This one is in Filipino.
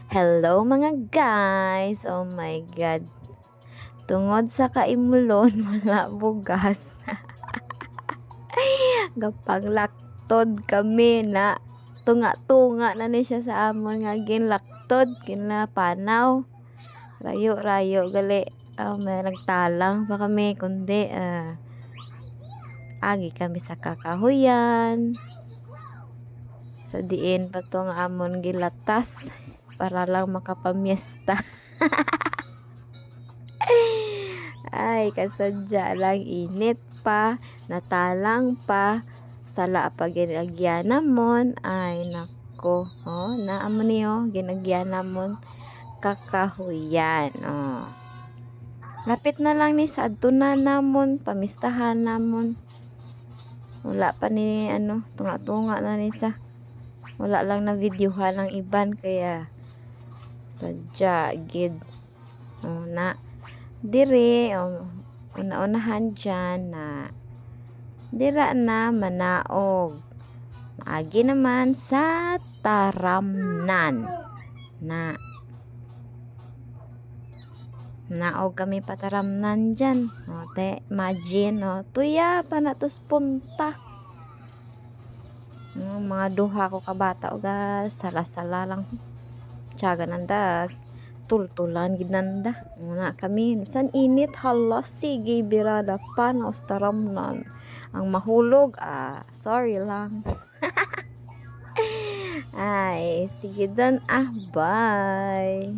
Hello mga guys! Oh my God! Tungod sa kaimulon, wala bugas. Gapanglaktod kami na tunga-tunga na ni siya sa amon nga ginlaktod, kinapanaw. Rayo-rayo gali. May nagtalang pa kami kundi agi kami sa kakahuyan. Sa diin pa tong amon gilatas para lang makapamiesta. Ay, kasadya lang init pa, natalang pa, sala pa ginagyanamon. Ay, nako. Oh, naamo niyo, ginagyanamon kakahuyan. Oh. Lapit na lang ni sa adtunan namon, pamistahan namon. Wala pa ni tunga-tunga na ni sa. Wala lang na videohan ng iban kaya sadya gid. Oh, na dire una-unahan dyan na dira na manaog maagi naman sa taramnan na naog kami pataramnan dyan. O te imagine tuya pa na tos punta. Mga duha ko kabata o sala-sala lang tiyaga nanda tultulan ginanda na kami san init hala sige birada panos taramnan ang mahulog sorry lang. Ay sige dan bye.